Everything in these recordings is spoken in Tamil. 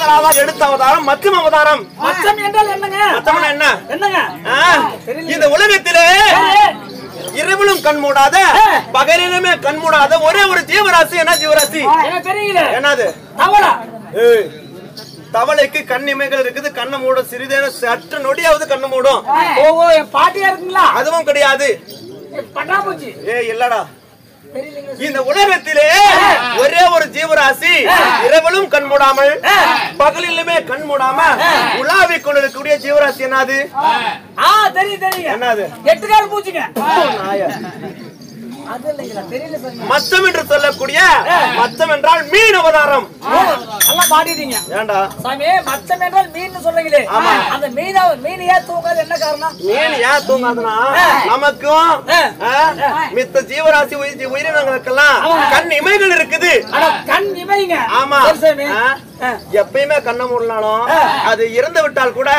முதலாவது எடுத்த அவதாரம் மச்சம் அவதாரம். மச்சம் என்றால் என்னங்க? மச்சம்னா என்ன? என்னங்க? இந்த உலகத்திலே இரவிலும் கண் மூடாத பகலிலுமே கண் மூடாத ஒரே ஒரு ஜீவராசி. என்ன ஜீவராசி? தெரியல. என்னது? தவளை. தவளைக்கு கண் இமைகள் இருக்குது, கண்ணை மூடும். சிறிதேன சற்று நொடியாவது கண்ணு மூடும். ஓ பாட்டியா இருக்குங்களா? அதுவும் கிடையாது. பட்டாம்பூச்சி. இல்லடா. இந்த உலகத்திலே ஒரே ஒரு ஜீவராசி இரவிலும் கண் மூடாமல் பகலிலுமே கண் மூடாம உலாவிக் கொண்டிருக்கக்கூடிய ஜீவராசி. என்னது? தெரியும். என்னது? 8 கால் பூச்சிங்க. மச்சம் என்று சொல்லக்கூடிய மச்சம் என்றால் மீன் அவதாரம். நல்லா பாடிட்டீங்க. ஏண்டா சாமி, மச்சம் என்றால் மீன் சொல்றீங்களே, அந்த மீன் ஏன் தூங்காது? என்ன காரணம்? மீன் ஏன் தூங்காதுன்னா நமக்கும் மித்த ஜீவராசி உயிரினங்களுக்கெல்லாம் கண் இமைகள் இருக்குது. கண் இமைங்க. ஆமா. எப்பயுமே கண்ணை மூடனாலும் அது இறந்து விட்டால் கூட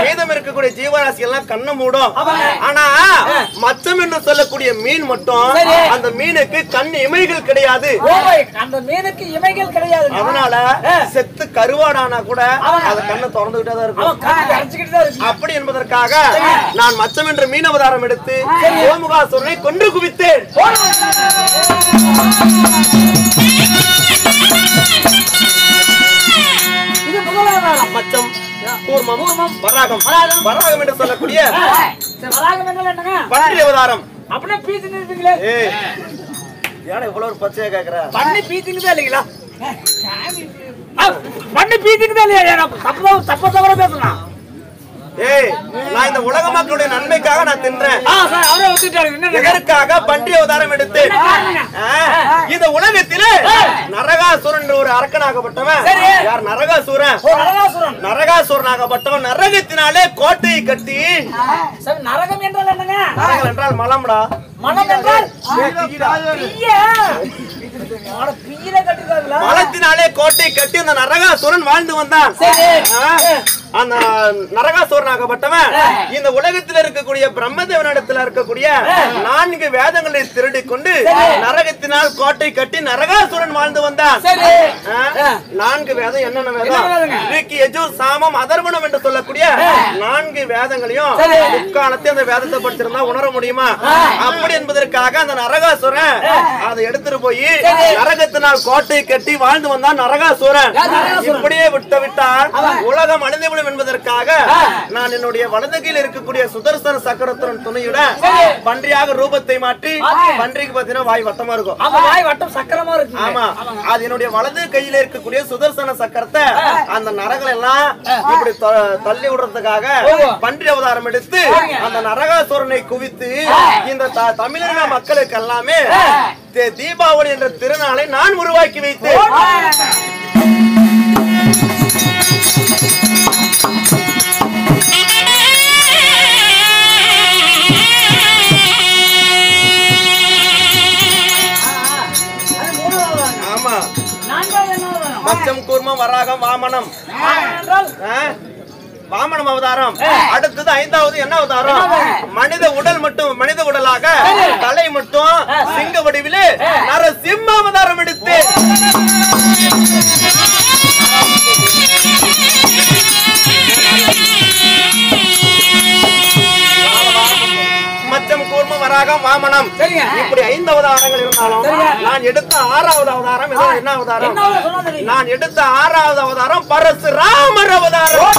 மீதம் இருக்கக்கூடிய ஜீவராசி எல்லாம் கண்ணை மூடும். ஆனா மச்சம் என்று சொல்லக்கூடிய மீன் மட்டும் அந்த மீனுக்கு கண் இமைகள் கிடையாது. அந்த மீனுக்கு இமைகள் கிடையாது. அதனால செத்து கருவாடானா கூட அது கண்ணை திறந்துகிட்டே தான் இருக்கும். அப்படி என்பதற்காக நான் மச்சம் என்ற மீன் அவதாரம் எடுத்து கோமுகாசுரனை கொன்று குவித்தேன். மச்சம், கூர்மம், வராகம். வராகம் என்று சொல்லக்கூடிய பன்றி அவதாரம். அப்படியே பீத்தின்னு இருப்பீங்களே. ஏன்னா இவ்வளவு ஒரு பச்சையா கேக்குற? பண்ணி பீத்தின்னு இல்லைங்களா? பண்ணி பீத்தின்னு இல்லையா? தப்ப தவிர பேசலாம். நான் இந்த உலக மக்களுடைய நன்மைக்காக நான் தின்றேன். எதற்காக பன்றி அவதாரம் எடுத்தேன்? இந்த உலகத்திலே நரகாசுரன் ஒரு அரக்கனாகப்பட்டவன். யார்? நரகாசுரன். நரகாசுரனாகப்பட்டவன் நரகத்தினாலே கோட்டையை கட்டி. நரகம் என்றால் என்னங்க? நரகம் என்றால் மலம்டா. மலம் என்றால் மலத்தினாலே கோட்டை கட்டி அந்த நரகாசுரன் வாழ்ந்து வந்தான். அந்த நரகாசுரனாகப்பட்டவன் இந்த உலகத்தில் இருக்கக்கூடிய பிரம்மதேவனிடத்தில் இருக்கக்கூடிய 4 வேதங்களை திருடி கொண்டு நரகத்தினால் கோட்டை கட்டி நரகாசுரன் வாழ்ந்து வந்தான். 4 வேதம் என்னென்ன வேதம்? ரிக்கி, யஜுர், சாமம், அதர்வணம் என்று சொல்லக்கூடிய 4 வேதங்களையும் முக்காலத்தை அந்த வேதத்தை படிச்சிருந்தா உணர முடியுமா? அப்படி என்பதற்காக அந்த நரகாசுரன் அதை எடுத்துட்டு போய் நரகத்தினால் கோட்டை கட்டி வாழ்ந்து வந்தான் நரகாசுரன். இப்படியே விட்டால் உலகம் அழிந்துவிடும் என்பதற்காக நான் என்னுடைய வலது கையில் இருக்கக்கூடிய சுதர்சன சக்கரத்துடன் துணையுடன் பன்றியாக ரூபத்தை மாற்றி, பன்றிக்கு பாத்தீங்கன்னா வாய் வட்டமா இருக்கும். வாய் வட்டம் சக்கரமா இருக்கு. ஆமா, அது என்னுடைய வலது கையில இருக்கக்கூடிய சுதர்சன சக்கரத்தை அந்த நரகள் எல்லாம் இப்படி தள்ளி விடுறதுக்காக பன்றி அவதாரம் எடுத்து அந்த நரகாசுரனை குவித்து இந்த தமிழக மக்களுக்கு எல்லாமே தீபாவளி என்ற திருநாளை நான் உருவாக்கி வைத்தேன். மச்சம், கூர்மம், வராகம், வாமனம். வாமனம் அவதாரம். அடுத்தது 5வது என்ன அவதாரம்? மனித உடல் மட்டும், மனித உடலாக தலை மட்டும் சிங்க வடிவிலே நரசிம்ம அவதாரம் எடுத்து மச்சம், கூர்மம், வராகம், வாமனம் இப்படி 5 அவதாரங்கள் இருந்தாலும் நான் எடுத்த 6வது அவதாரம் என்ன அவதாரம்? நான் எடுத்த 6வது அவதாரம் பரசுராமர் அவதாரம்.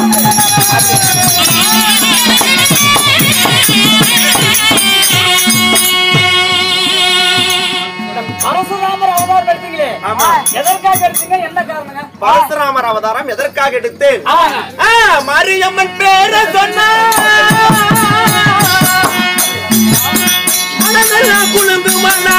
பரசுராமர் அவதாரம் எடுத்தீங்களே, எதற்காக எடுத்தீங்க? என்ன காரணங்க? பரசுராமர் அவதாரம் எதற்காக எடுத்தேன்? மாரியம்மன் பேரை சொன்ன குழுந்து மன்னா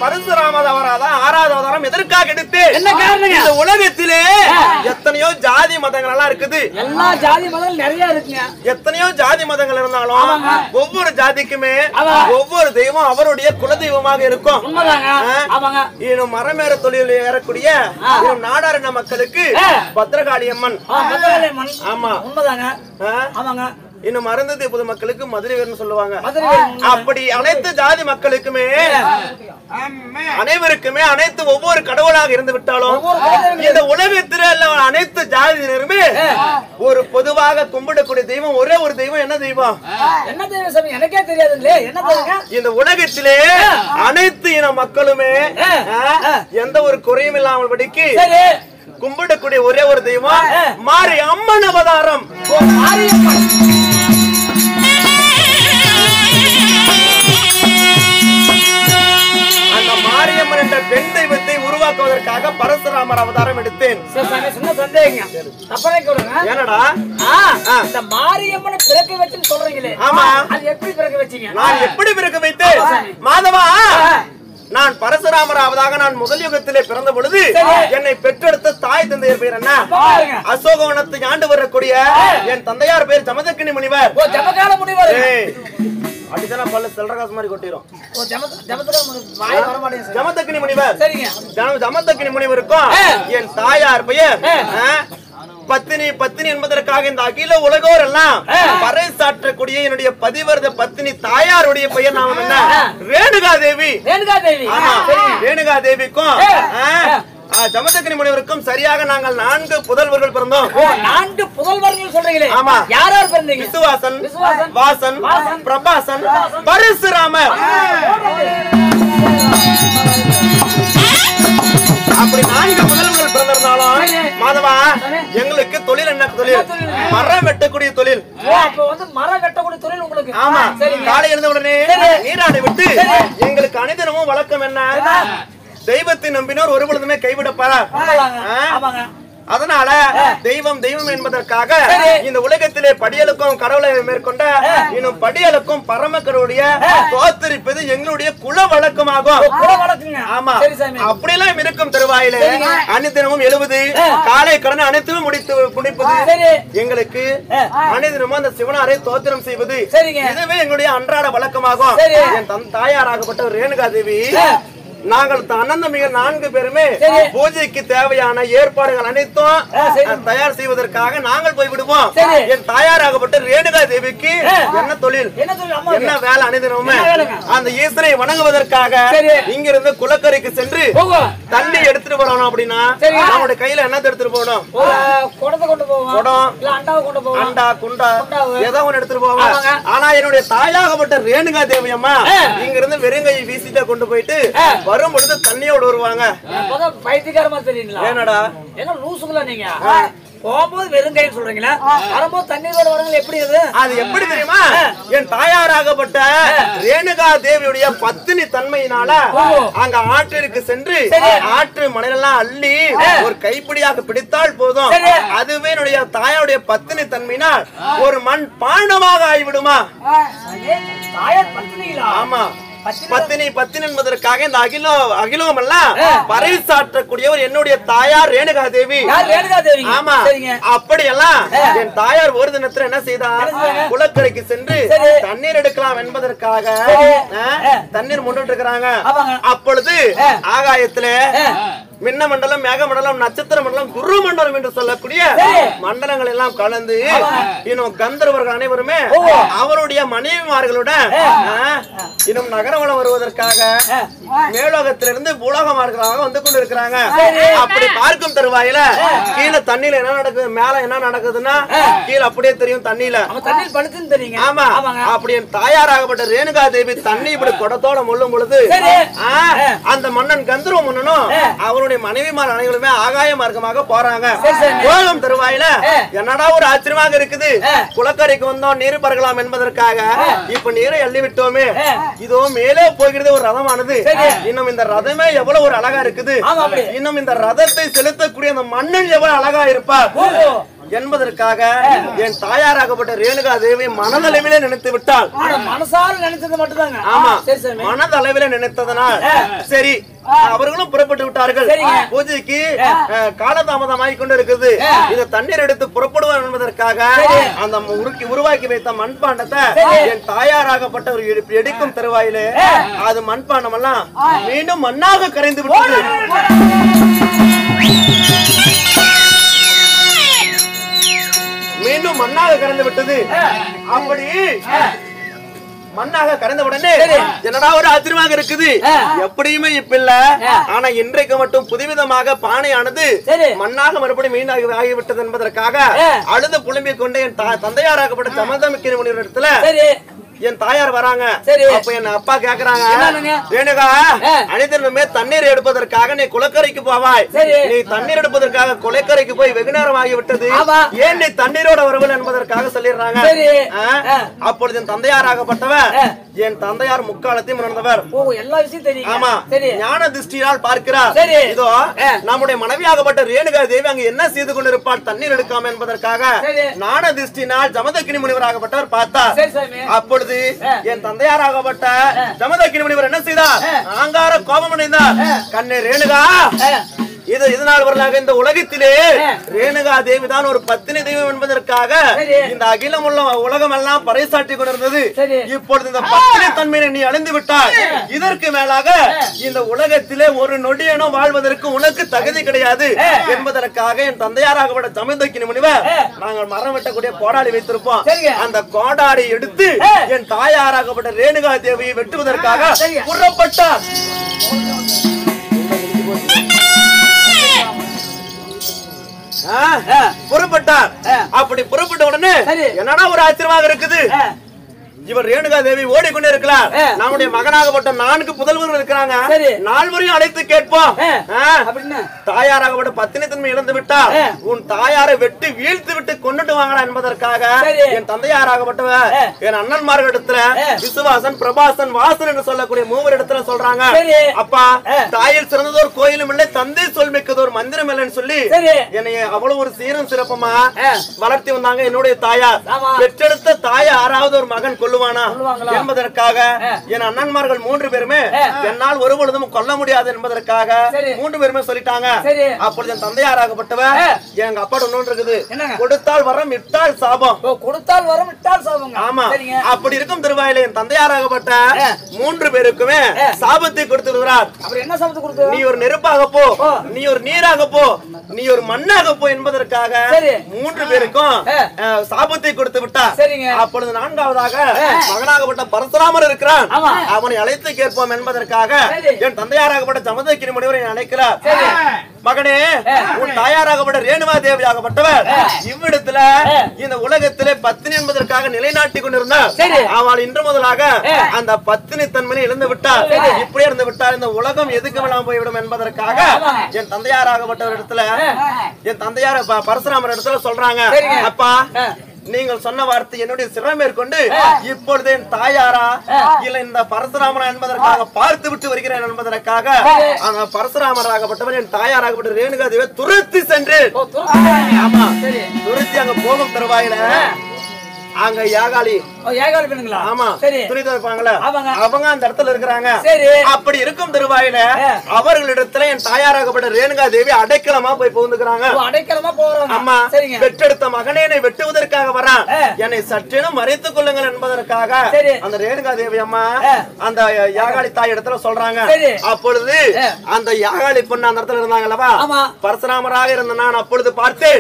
பரசுராம அவராதான் 6வது அவதாரம் எதற்காக எடுத்து என்ன காரணம்? இந்த உலகத்திலே எத்தனையோ ஜாதி மதங்கள் எல்லாம் இருக்குது. எல்லா ஜாதி மதங்கள் நிறைய இருக்குங்க. எத்தனையோ ஜாதி மதங்கள் இருந்தாலும் ஒவ்வொரு ஜாதிக்குமே ஒவ்வொரு தெய்வம் அவருடைய குலதெய்வமாக இருக்கும். இன்னும் மரமேற தொழில் ஏறக்கூடிய நாடாரின மக்களுக்கு பத்ரகாளி அம்மன். ஆமா உண்மைதாங்க. ஆமாங்க. இன்னும் மருந்ததி பொதுமக்களுக்கு மதுரை வீரன் சொல்லுவாங்க. அப்படி அனைத்து ஜாதி மக்களுக்குமே அனைவருக்குமே அனைத்து ஒவ்வொரு கடவுளாக இருந்து விட்டாலும் இந்த உலகத்தில் அனைத்து ஜாதியினருமே ஒரு பொதுவாக கும்பிடக்கூடிய தெய்வம் ஒரே ஒரு தெய்வம். என்ன தெய்வம்? என்ன தெய்வம் சாமி? எனக்கே தெரியாதுங்களே. என்ன தெய்வம்? இந்த உலகத்திலே அனைத்து இன மக்களுமே எந்த ஒரு குறையும் இல்லாமல் படிக்கு கும்பிடக்கூடிய ஒரே ஒரு தெய்வம் மாரி அம்மன் அவதாரம். அந்த மாரியம்மன் என்ற பெண் தெய்வத்தை உருவாக்குவதற்காக பரசுராமர் அவதாரம் எடுத்தேன். என்னடா இந்த மாரியம்மனை பிறக்க வச்சுன்னு சொல்றீங்களே? ஆமா. அது எப்படி பிறக்க வச்சீங்க? நான் எப்படி பிறக்க வைத்தேன் மாதவா? நான் பரசுராமர் ஆவதாக நான் முதல் யுகத்திலே பிறந்த பொழுது என்னை பெற்றெடுத்த தாய் தந்தையர் பேர் என்ன? அசோகவனத்தை ஆண்டு வரக்கூடிய என் தந்தையார் பேர் ஜமதக்கினி முனிவர். அப்படிதான் பல்ல செல்றகாசு மாதிரி கொட்டிரும். ஜமதக்கினி முனிவர். ஜமதக்கினி முனிவருக்கும் என் தாயார் பெயர் பத்தினி. பத்தினி என்பதற்காக இந்த அகில உலகோர் எல்லாம் பறைசாற்றக்கூடிய என்னுடைய பதிவரத பத்தினி தாயாருடைய பெயர் நாம என்ன? ரேணுகா தேவி. ரேணுகா தேவிக்கும் ஜமதக்கினி முனிவருக்கும் சரியாக நாங்கள் 4 புதல்வர்கள் பிறந்தோம். 4 புதல்வர்கள் சொல்றீங்களே? ஆமா. யார் யார் பிறந்தீங்க? விசுவாசன், வாசன், பிரபாசன், பரசுராமர். அப்படி 4 புதல்வர்கள் பிறந்திருந்தாலும் மாதவா எங்களுக்கு தொழில் என்ன தொழில்? மரம் வெட்டக்கூடிய தொழில். மரம் வெட்டக்கூடிய தொழில் உங்களுக்கு? ஆமா. காலை எழுந்த உடனே நீராடி விட்டு எங்களுக்கு அனைதினமும் வழக்கம் என்ன? தெய்வத்தை நம்பினோர் ஒரு பொழுதுமே கைவிடப்பாரா? அதனால தெய்வம் தெய்வம் என்பதற்காக இந்த உலகத்திலே படியலுக்கும் கடவுளை மேற்கொண்ட இன்னும் படியலுக்கும் பரமக்கருடைய தோத்தரிப்பது எங்களுடைய குல வழக்கமாகும். ஆமா. அப்படியெல்லாம் இருக்கும் தருவாயில அனைத்தினமும் 70 காலை கடன் அனைத்தும் முடிப்பது எங்களுக்கு அனைத்தினமும் அந்த சிவனாரை தோத்திரம் செய்வது இதுவே எங்களுடைய அன்றாட வழக்கமாகும். என் தாயாராகப்பட்ட ரேணுகா தேவி நாங்கள் அனந்தமிக 4 பேருமே பூஜைக்கு தேவையான ஏற்பாடுகள் அனைத்தும் தயார் செய்வதற்காக நாங்கள் போய் விடுவோம். என் தாயாராகப்பட்ட ரேணுகா தேவிக்கு என்ன தொழில் என்ன வேலை? அனைதினமுமே அந்த ஈஸ்வரை வணங்குவதற்காக இங்கிருந்து குளக்கரைக்கு சென்று தண்ணி எடுத்துட்டு போறோம். அப்படின்னா நம்மளுடைய கையில என்ன எடுத்துட்டு போகணும்? குடம், அண்டா, குண்டா ஏதோ ஒண்ணு எடுத்துட்டு போவோம். ஆனா என்னுடைய தாயாகப்பட்ட ரேணுகா தேவி அம்மா இங்கிருந்து வெறுங்கையை வீசிட்டா கொண்டு போயிட்டு வரும் பொழுது தண்ணியோடு வருவாங்க. பைத்தியக்காரமா தெரியுங்களா? என்னடா என்ன லூசுங்களா நீங்க? போகும்போது வெறுங்கைன்னு சொல்றீங்களா? வரும்போது தண்ணீரோட வரங்கள் எப்படி? அது எப்படி தெரியுமா? என் தாயாராகப்பட்ட ரேணுகா தேவியுடைய பத்தினி தன்மையினால அங்க ஆற்றிற்கு சென்று ஆற்று மணலெல்லாம் அள்ளி ஒரு கைப்பிடியாக பிடித்தால் போதும் அதுவே என்னுடைய தாயாருடைய பத்தினி தன்மையினால் ஒரு மண் பாண்டமாக ஆகிவிடுமா? ஆமா. பத்தினி பத்தினி என்பதற்காக இந்த அகிலம் எல்லாம் பறைசாற்றக்கூடியவர் என்னுடைய தாயார் ரேணுகா தேவி. ஆமா. அப்படியெல்லாம் என் தாயார் ஒரு தினத்துல என்ன செய்தார்? குளக்கரைக்கு சென்று தண்ணீர் எடுக்கலாம் என்பதற்காக தண்ணீர் முன்னிட்டு இருக்கிறாங்க. அப்பொழுது ஆகாயத்திலே மின்ன மண்டலம், மேக மண்டலம், நட்சத்திர மண்டலம், குரு மண்டலம் என்று சொல்லக்கூடிய மண்டலங்கள் எல்லாம் கலந்து இன்னும் கந்தர்வர்கள் அனைவருமே அவருடைய மனைவிமார்களுடன் இன்னும் நகரவளம் வருவதற்காக மேலோகத்திலிருந்து பூலோகமார்களாக வந்து கொண்டு இருக்கிறாங்க. அப்படி பார்க்கும் தருவாயில கீழே தண்ணியில என்ன நடக்குது, மேல என்ன நடக்குதுன்னா கீழே அப்படியே தெரியும் தண்ணியில. ஆமா. அப்படி என் தாயாராகப்பட்ட ரேணுகா தேவி தண்ணி இப்படி குடத்தோட முள்ளும் பொழுது அந்த மன்னன் கந்தர்வ மன்னனும் அவருடைய மனைவிமார் அனைவருமே ஆகாய மார்க்கமாக போறாங்க. கோலம் தருவாயில என்னடா ஒரு ஆச்சரியமாக இருக்குது. குளக்கரைக்கு வந்தோம் நீர் பறக்கலாம் என்பதற்காக இப்ப நீரை அள்ளி விட்டோமே, இதோ மேலே போகிறது ஒரு ரதமானது. இன்னும் இந்த ரதமே எவ்வளவு ஒரு அழகா இருக்குது. இன்னும் இந்த ரதத்தை செலுத்தக்கூடிய அந்த மன்னன் எவ்வளவு அழகா இருப்பார். என்பதற்காக என் தாயாராகப்பட்ட ரேணுகா தேவி மனதளவிலே நினைத்து விட்டாள். மனசார நினைச்சது மட்டும்தாங்க. ஆமா, மனதளவிலே நினைத்ததனால் சரி அவர்களும் புறப்பட்டு விட்டார்கள். பூஜைக்கு காலதாமதமாகி கொண்டு இருக்குது. இந்த தண்ணீர் எடுத்து புறப்படுவோம் என்பதற்காக அந்த உருவாக்கி வைத்த மண்பாண்டத்தை என் தாயாராகப்பட்டவர் எடுக்கும் தருவாயிலே அது மண்பாண்டம் எல்லாம் மீண்டும் மண்ணாக கரைந்து விட்டது. மீண்டும் மண்ணாக கரைந்து விட்டது. அப்படி மண்ணாக கரைந்த உடனே என்னடா ஒரு ஆச்சரியமாக இருக்குது. எப்படியுமே இப்ப இல்ல, ஆனா இன்றைக்கு மட்டும் புதுவிதமாக பானையானது மண்ணாக மறுபடியும் மீனாக ஆகிவிட்டது என்பதற்காக அழுது புலம்பிக் கொண்டு என் தந்தையாராகப்பட்ட சமந்தமிக்கிற முனிவர் இடத்துல என் தாயார் வராங்க. அப்ப என் அப்பா கேக்குறாங்க, ரேணுகா அனைத்திலுமே தண்ணீர் எடுப்பதற்காக நீ குளக்கரைக்கு போவாய். நீ தண்ணீர் எடுப்பதற்காக குளக்கரைக்கு போய் வெகு நேரம் ஆகிவிட்டது, ஏன் நீ தண்ணீரோட வரவில்லை என்பதற்காக சொல்லிடுறாங்க. அப்பொழுது என் தந்தையாராகப்பட்டவர் என் தந்தையார் முக்காலத்தையும் உணர்ந்தவர். எல்லா விஷயம் தெரியும். ஆமா, ஞான திருஷ்டியால் பார்க்கிறார். இதோ நம்முடைய மனைவியாகப்பட்ட ரேணுகா தேவி அங்கு என்ன செய்து கொண்டிருப்பாள் தண்ணீர் எடுக்காம என்பதற்காக ஞான திருஷ்டினால் ஜமதக்கினி முனிவராகப்பட்டவர் பார்த்தார். அப்பொழுது என் தந்தையாராகப்பட்ட ஜமதக்கினி முனிவர் என்ன செய்தார்? ஆங்கார கோபம் அடைந்தார். கண்ணே ரேணுகா, இதனால் வரலாக இந்த உலகத்திலே ரேணுகா தேவி தான் ஒரு பத்தினி தெய்வம் என்பதற்காக இந்த அகிலம் உள்ள உலகம் எல்லாம் பறைசாட்டி கொண்டிருந்தது. இப்பொழுது இந்த பத்தினி தன்மையை நீ அடைந்து விட்டாய். இதற்கு மேலாக இந்த உலகத்திலே ஒரு நொடியனும் வாழ்வதற்கு உனக்கு தகுதி கிடையாது என்பதற்காக என் தந்தையாராகப்பட்ட சமந்தக்கினி முனிவர் நாங்கள் மரம் வெட்டக்கூடிய கோடாடி வைத்திருப்போம். அந்த கோடாடி எடுத்து என் தாயாராகப்பட்ட ரேணுகா தேவியை வெட்டுவதற்காக புறப்பட்டார். புறப்பட்டார். அப்படி புறப்பட்ட உடனே என்னடா ஒரு ஆச்சரியமாக இருக்குது. இவர் ரேணுகா தேவி ஓடிக்கொண்டே இருக்கிறார். நம்முடைய மகனாகப்பட்ட 4 புதல்வர்கள் இருக்கிறாங்க. 4வரையும் அழைத்து கேட்போம். தாயாராகப்பட்ட பத்தினி தன்மை இழந்து விட்டார், உன் தாயாரை வெட்டி வீழ்த்து விட்டு கொண்டுட்டு வாங்கலாம் என்பதற்காக என் தந்தையாராகப்பட்டவர் என் அண்ணன்மார்கள் இடத்துல விசுவாசன், பிரபாசன், வாசன் என்று சொல்லக்கூடிய 3 இடத்துல சொல்றாங்க, அப்பா தாயில் சிறந்ததோர் கோயிலும் இல்லை, தந்தை சொல் மிக்கதோர் மந்திரம் இல்லைன்னு சொல்லி என்னை அவ்வளவு ஒரு சீரும் சிறப்புமா வளர்த்தி வந்தாங்க. என்னுடைய தாயார் பெற்றெடுத்த தாயை 6வது ஒரு மகன் கொள்ளுவானா என்பதற்காக என் அண்ணன்மார்கள் 3 பேருமே என்னால் ஒரு பொழுதும் கொல்ல முடியாது என்பதற்காக 3 பேருமே சொல்லிட்டாங்க. அப்பொழுது என் தந்தையாராகப்பட்டவர் எங்க அப்பா ஒண்ணு இருக்குது, கொடுத்தால் வரம் இட்டால் சாபம். கொடுத்தால் வரம் இட்டால் சாபம். ஆமா, அப்படி இருக்கும் திருவாயில என் தந்தையாராகப்பட்ட 3 பேருக்குமே சாபத்தை கொடுத்திருக்கிறார். அப்படி என்ன சாபத்தை கொடுத்தார்? நீ ஒரு நெருப்பாக போ, நீ ஒரு நீராக போ, நீ ஒரு மண்ணாக போ என்பதற்காக 3 பேருக்கும் சாபத்தை கொடுத்து விட்டார். அப்பொழுது 4வதாக மகனாகப்பட்ட பரசுராமர் இருக்கிறான், அவனை அழைத்து கேட்போம் என்பதற்காக என் தந்தையாராகப்பட்ட சமதக்கினி முனிவரை அழைக்கிறார். மகனே, உன் தாயாராகப்பட்ட ரேணுகா தேவியாகப்பட்டவர் இவ்விடத்துல இந்த உலகத்திலே பத்தினி என்பதற்காக நிலைநாட்டி கொண்டிருந்தார். அவள் இன்று முதலாக அந்த பத்தினி தன்மையை இழந்து விட்டார். இப்படியே இருந்து விட்டார், இந்த உலகம் எதுக்கு வேணாம் போய்விடும் என்பதற்காக என் தந்தையாராகப்பட்டவர் இடத்துல என் தந்தையார் பரசுராமர் இடத்துல சொல்றாங்க, அப்பா நீங்கள் சொன்ன வார்த்தை என்னுடைய சிரம் மேற்கொண்டு இப்பொழுது என் தாயாரா இல்ல இந்த பரசுராமரா என்பதற்காக பார்த்து விட்டு வருகிறேன் என்பதற்காக அந்த பரசுராமராகப்பட்டவர் என் தாயாராகப்பட்ட ரேணுகா தேவி துரத்தி சென்று, ஆமா துரத்தி அங்க போகும் தருவாயில அங்க யாகாளி பெண்ணுங்களா? ஆமா, துரிதம் இருப்பாங்களா அவங்க அந்த இடத்துல இருக்கிறாங்க. அப்படி இருக்கும் தருவாயில அவர்களிடத்துல என் தாயாராகப்பட்ட ரேணுகா தேவி அடைக்கலமா போய் புகுந்துக்கிறாங்க. அடைக்கலமா போறாங்க. ஆமா, பெற்றெடுத்த மகனே என்னை வெட்டுவதற்காக வரான், என்னை சற்றேனும் மறைத்துக் கொள்ளுங்கள் என்பதற்காக அந்த ரேணுகா தேவி அம்மா அந்த யாகாளி தாய் இடத்துல சொல்றாங்க. அப்பொழுது அந்த யாகாளி பொண்ணு அந்த இடத்துல இருந்தாங்களவா, பரசுராமராக இருந்த நான் அப்பொழுது பார்த்து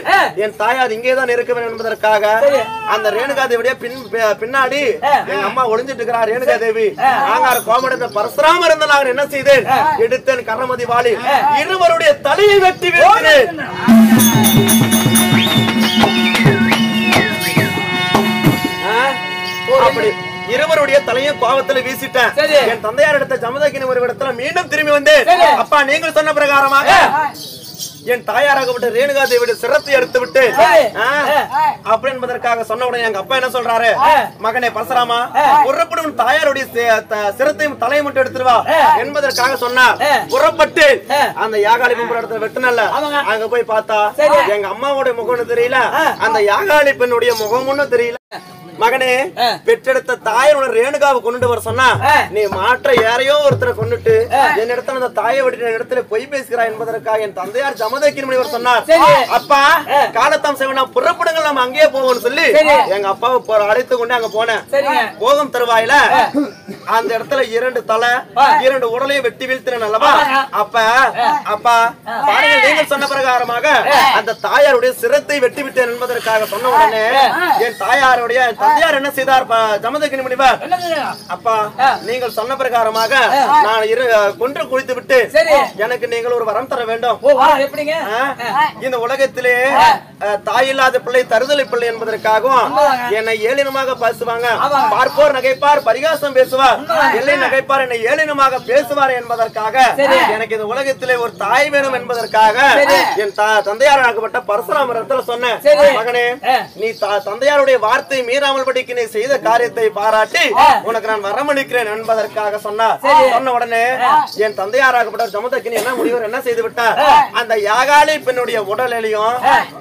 என் தாயார் இங்கேதான் இருக்கவேன் என்பதற்காக அந்த ரேணுகா தேவிய பின்னாடி எங்க அம்மா ஒளிஞ்சிட்டு இருக்கிறார். ரேணுகா தேவி ஆங்கார கோமடத்தை பரசுராமர் இருந்த நான் என்ன செய்தேன், எடுத்தேன் கரமதி வாளி, இருவருடைய தலையை வெட்டி வீழ்த்தினேன். அப்படி இருவருடைய தலையும் கோபத்துல வீசிட்டேன். என் தந்தையார் இடத்த ஜமதக்கினி ஒரு இடத்துல மீண்டும் திரும்பி வந்தேன். அப்பா நீங்கள் சொன்ன பிரகாரமாக என் தாயாராகப்பட்ட ரேணுகா தேவியோட சிரத்தை எடுத்து விட்டு அப்படி என்பதற்காக சொன்ன உடனே எங்க அப்பா என்ன சொல்றாரு, மகனே பரசுராமா, புறப்படும் தாயாருடைய சிரத்தையும் தலையை மட்டும் எடுத்துருவா என்பதற்காக சொன்னார். புறப்பட்டு அந்த யாகாளி இடத்துல வெட்டினல்ல, அங்க போய் பார்த்தா எங்க அம்மாவோட முகம்னு தெரியல, அந்த யாகாளி பெண்ணுடைய முகம்னு தெரியல. மகனே, பெற்றெடுத்த தாயோட ரேணுகாவை கொண்டுட்டு வர சொன்னா, நீ மாற்ற யாரையோ ஒருத்தரை கொண்டுட்டு என் இடத்துல அந்த தாயை விட்டு இடத்துல பொய் பேசுகிறாய் என்பதற்காக என் தந்தையார் ஜமதக்கின் முனிவர் சொன்னார். அப்பா காலத்தாம் செய்வனா, புறப்படுங்கள், நம்ம அங்கேயே போவோம்னு சொல்லி எங்க அப்பாவை அழைத்து கொண்டு அங்க போனேன். போகும் தருவாயில அந்த இடத்துல 2 தலை 2 உடலையும் வெட்டி வீழ்த்தினேன் அல்லவா. அப்பா பாருங்கள், நீங்கள் சொன்ன பிரகாரமாக அந்த தாயாருடைய சிரத்தை வெட்டி விட்டேன் என்பதற்காக சொன்ன உடனே என் தாயாருடைய தந்தையார் என்ன செய்தார் ஜமதக்கினி முனிவர், அப்பா நீங்கள் சொன்ன பிரகாரமாக நான் கொன்று குளித்து விட்டு எனக்கு நீங்கள் ஒரு வரம் தர வேண்டும். இந்த உலகத்திலே தாயில்லாத பிள்ளை தருதலை பிள்ளை என்பதற்காகவும் என்னை ஏளினமாக பேசுவாங்க, பார்ப்போர் நகைப்பார் பரிகாசம் பேசுவார், எல்லை நகைப்பார் என்னை ஏளினமாக பேசுவார் என்பதற்காக எனக்கு இந்த உலகத்திலே ஒரு தாய் வேணும் என்பதற்காக என் தந்தையாராகப்பட்ட பரசுராமரத்துல சொன்னேன். மகனே, நீ தந்தையாருடைய வார்த்தை மீறாமல் படிக்கு நீ செய்த காரியத்தை பாராட்டி உனக்கு நான் வரமளிக்கிறேன் என்பதற்காக சொன்னார். சொன்ன உடனே என் தந்தையாராகப்பட்ட ஜமதக்கினி என்ன முனிவர் என்ன செய்து விட்டார், அந்த யாகாளி பெண்ணுடைய உடலையும்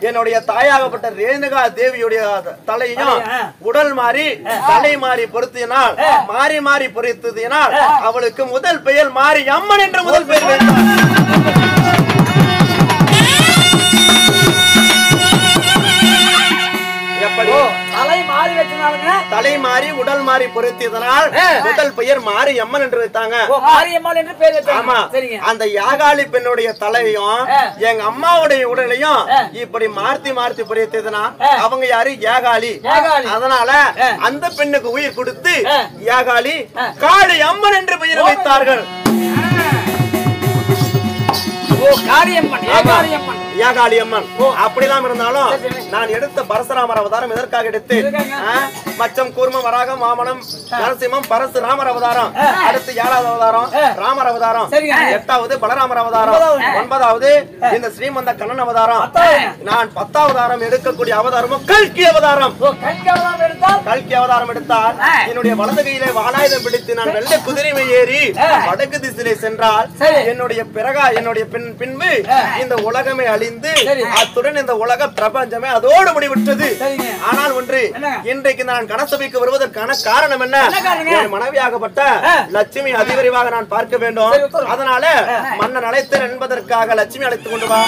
என்னுடைய தாயாகப்பட்ட ரேணுகா தேவியுடைய தலையையும் உடல் மாறி தலை மாறி பொருத்தினால் மாறி மாறி பொருத்தினால் அவளுக்கு முதல் பெயர் மாறி அம்மன் என்ற முதல் பெயர் வைத்தார். தலை மாறி உடல் மாறி பொருத்தியதனால் முதல் பெயர் மாறி அம்மன் என்று வைத்தாங்க. அந்த யாகாளி பெண்ணுடைய தலையையும் எங்க அம்மாவுடைய உடலையும் இப்படி மாற்றி மாற்றி பொருத்தியதுனா அவங்க யாரு, யாகாளி. அதனால அந்த பெண்ணுக்கு உயிர் கொடுத்து யாகாளி காளி அம்மன் என்று பெயர் வைத்தார்கள். யாகாளி அம்மன் அப்படிலாம் இருந்தாலும் நான் எடுத்த பரசுராமர் அவதாரம் எதற்காக எடுத்து மச்சம் கூர்மம் வராகம் வாமனம் நரசிம்மம் பரசு ராமர் அவதாரம், அடுத்து 7வது அவதாரம் ராமர் அவதாரம், 8வது பலராமர் அவதாரம், 9வது இந்த ஸ்ரீமந்த கண்ணன் அவதாரம், நான் 10வது அவதாரம் எடுக்கக்கூடிய அவதாரமும் கல்கி அவதாரம். கல்கி அவதாரம் எடுத்தால் என்னுடைய வலது கையிலே வாளாயுதம் பிடித்து நான் வெள்ளை குதிரை ஏறி வடக்கு திசையிலே சென்றால் என்னுடைய பின்பு இந்த உலகமே அழிந்து அத்துடன் இந்த உலக பிரபஞ்சமே அதோடு முடிவிட்டது. ஆனால் ஒன்று, இன்றைக்கு நான் கனசபைக்கு வருவதற்கான காரணம் என்ன, என் மனைவியாகப்பட்ட லட்சுமி அதிவிரைவாக நான் பார்க்க வேண்டும். அதனால மன்னன் அழைத்தேன் என்பதற்காக லட்சுமி அழைத்துக் கொண்டு வா.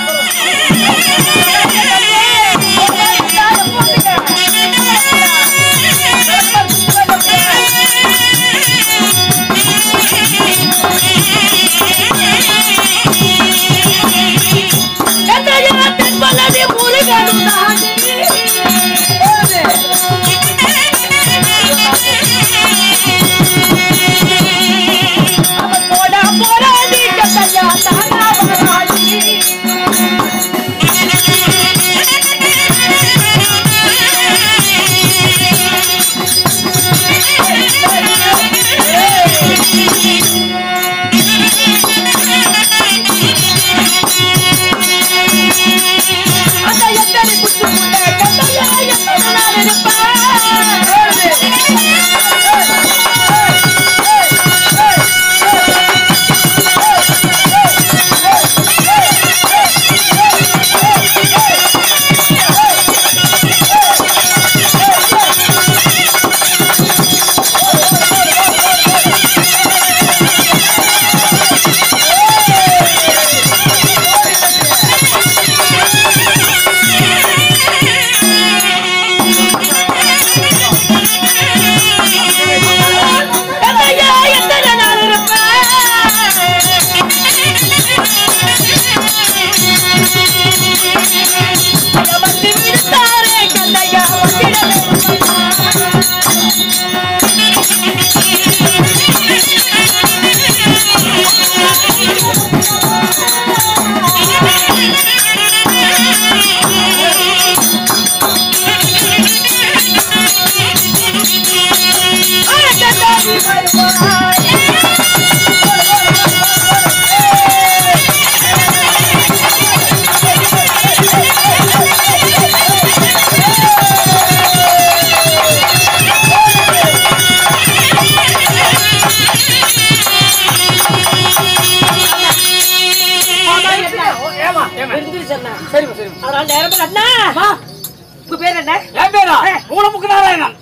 மூலமுக்கு நாராயணன்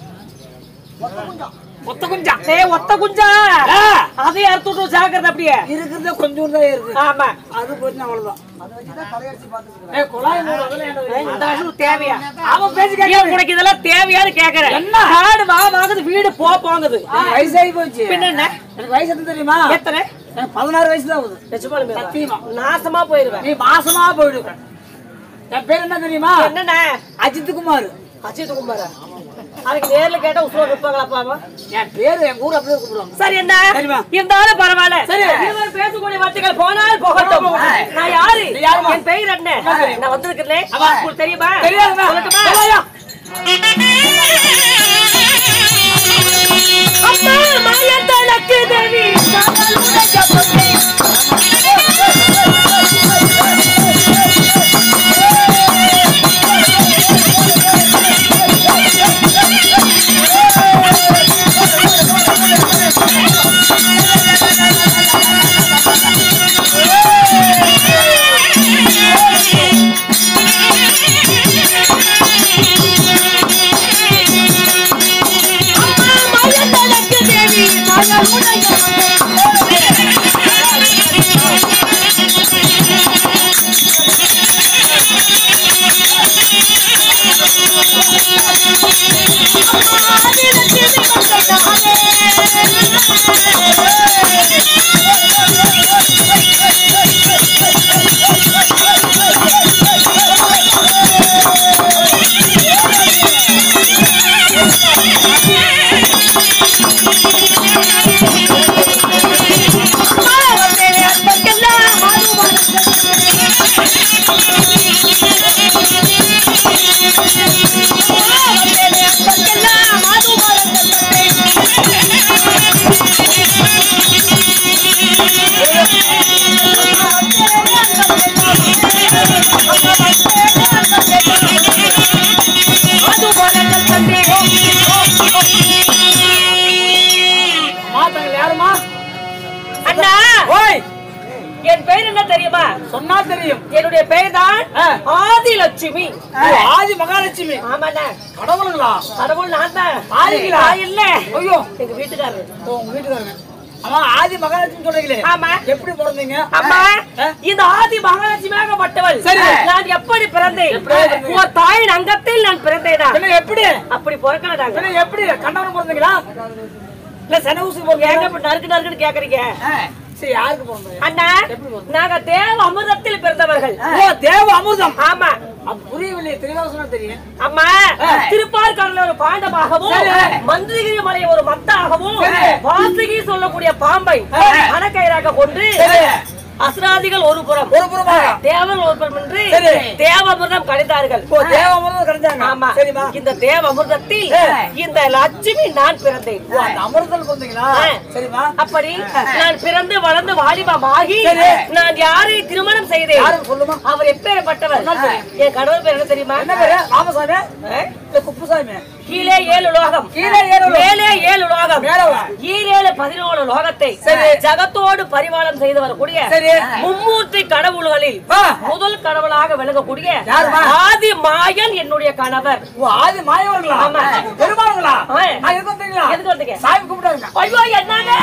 ஒத்த குஞ்சா ஒத்த குஞ்சா அதே அறுத்துட்டு ஜாக்கிரதை அப்படியே இருக்கிறது கொஞ்சம் தான் இருக்கு. ஆமா அது போச்சு அவ்வளவுதான். தேவையா அவன் பேசி கேட்க உனக்கு இதெல்லாம் தேவையான்னு கேக்குறேன். என்ன ஆடு வாங்குது வீடு போங்குது. வயசாகி போச்சு. பின்ன என்ன எனக்கு வயசு எத்தனை தெரியுமா? எத்தனை? எனக்கு 16 வயசு தான் ஆகுது. நிஜமாலுமே சத்தியமா நாசமா போயிருவேன். நீ மாசமா போயிடுவேன். என் பேர் என்ன தெரியுமா? என்னண்ணே? அஜித் குமார். அஜித் குமார். அதுக்கு நேர்ல கேட்டா உசுரோட இருப்பாங்களா? என் பேரு என் ஊர் அப்படியே கூப்பிடுவாங்க. சரி என்ன சரிமா இருந்தாலும் பரவாயில்ல. சரி இருவர் பேசக்கூடிய வார்த்தைகள் போனால் போகட்டும். நான் யாரு? என் பெயர் என்ன? நான் வந்திருக்கிறேன். உங்களுக்கு தெரியுமா? தெரியாதுமா? சொல்லட்டுமா? அம்மா மாயத்தலக்கு தேவி காதல் உடைக்கப்பட்டே என் பெயர் என்ன தெரியுமா? சொன்னா தெரியும். என்னுடைய பெயர் தான் ஆதிலட்சுமி. ஆதி மகாலட்சுமி. ஆமாண்ணா. கடவுளுங்களா? கடவுள் நான் தான். ஆதிங்களா? இல்ல ஐயோ எங்க வீட்டுக்காரரு. உங்க வீட்டுக்காரங்க. அம்மா ஆதி மகாலட்சுமி சொல்றீங்களே. ஆமா. எப்படி பிறந்தீங்க? அம்மா இந்த ஆதி மகாலட்சுமியாகப்பட்டவள் நான் எப்படி பிறந்தேன்? உன் தாயின் அங்கத்தில் நான் பிறந்தேனா? எப்படி? அப்படி பிறக்கலடாங்க. எப்படி கண்ணவன் பிறந்தீங்களா? இல்ல சன ஊசி ஏங்க இப்ப நறுக்கு நறுக்குன்னு கேக்குறீங்க? சரி யாருக்கு பிறந்தீங்க? அண்ணா நாங்க தேவ அமிர்தத்தில் பிறந்தவர்கள். ஓ தேவ அமிர்தம். ஆமா. புரியவில்லை. தெளிவா சொன்னா தெரியும். அம்மா திருப்பார்கடல ஒரு பாண்டமாகவும் மந்திரகிரி மலை ஒரு மத்தாகவும் வாசுகி சொல்லக்கூடிய பாம்பை அணக்கயிறாக கொண்டு அசுராதிகள் ஒரு புறம் தேவர்கள் ஒரு புறம் என்று தேவாமிர்தம் கடைந்தார்கள். தேவாமிர்தம் கடைந்தாங்க. ஆமா. இந்த தேவாமிர்தத்தில் இந்த லட்சுமி நான் பிறந்தேன். அமிர்தம் பிறந்தீங்களா? சரிமா. அப்படி நான் பிறந்து வளர்ந்து வாலிபமாகி நான் யாரை திருமணம் செய்தேன்? அவர் எப்பேற்பட்டவர்? என் கடவுள் பேர் என்ன தெரியுமா? என்ன பேரு? ராமசாமி குப்புசாமி. கீழே 7 லோகம், மேலே 7 லோகம், ஈரேழு 14 லோகத்தை ஜகத்தோடு பரிவாளம் செய்து வரக்கூடிய மும்மூர்த்தி கடவுள்களில் முதல் கடவுளாக விளங்கக்கூடிய ஆதி மாயன் என்னுடைய கணவர். ஆதி மாயவர்களா? பெருமாள்களா? எதுக்கு வந்தீங்க? சாமி கும்பிட்டாங்க. ஐயோ என்னங்க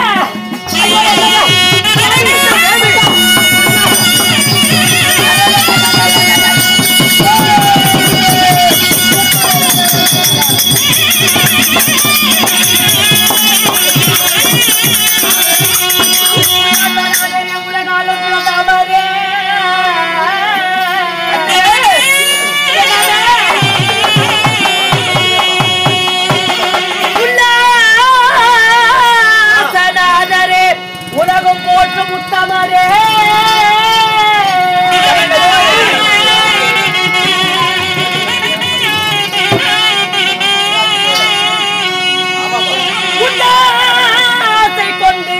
உலகம் போற்று முத்தமரே கொண்டு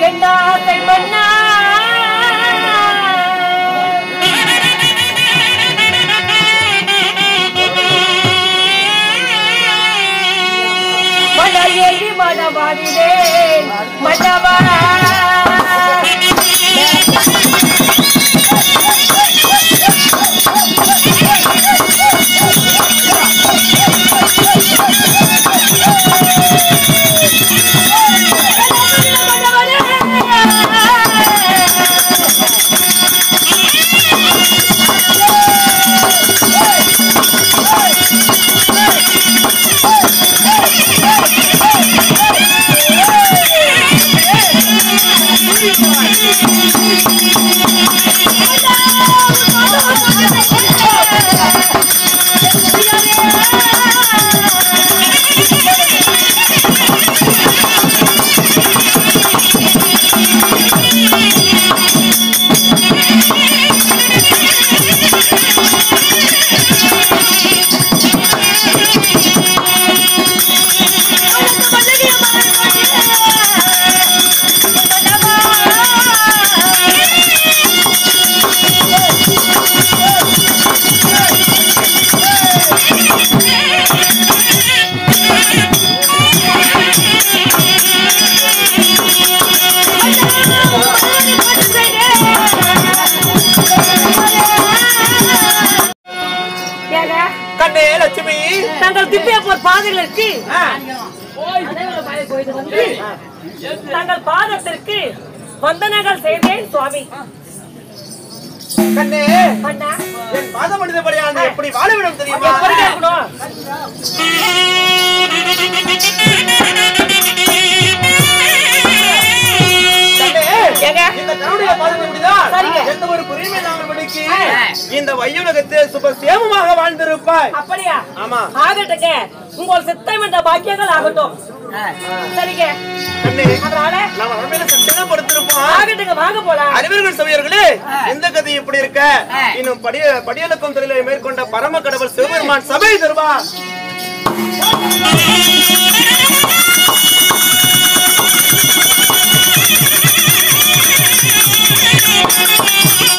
என்னாசை மன்னா மலையேறி மனவாடினேன் மன்னவா தங்கள் திவ்ய பாதைகளுக்கு போயிட்டு வந்து தங்கள் பாதத்திற்கு வந்தனங்கள் செய்தேன் சுவாமி. கண்ணே அண்ணா என் பாதம் மனிதபடியான எப்படி வாழ வேண்டும் தெரியுமா? எப்படி கேட்கணும்? இந்த கருடைய பாதம் எப்படிதான் எந்த ஒரு குறையுமே இல்லாமல் படிக்கு இந்த வையுலகத்தில் சுப சேமமாக வாழ்ந்திருப்பாய். அப்படியா? ஆமா. ஆகட்டுங்க, உங்கள் சித்தம் என்ற பாக்கியங்கள் ஆகட்டும். சரிங்க. அதனால நாம உண்மையில சத்தியம் படுத்திருப்போம். ஆகட்டுங்க, வாங்க போலாம். அறிவர்கள் சபையர்களே, இந்த கதை இப்படி இருக்க இன்னும் படியலுக்கும் தொழிலை மேற்கொண்ட பரம கடவுள் சிவபெருமான் சபை தருவார்.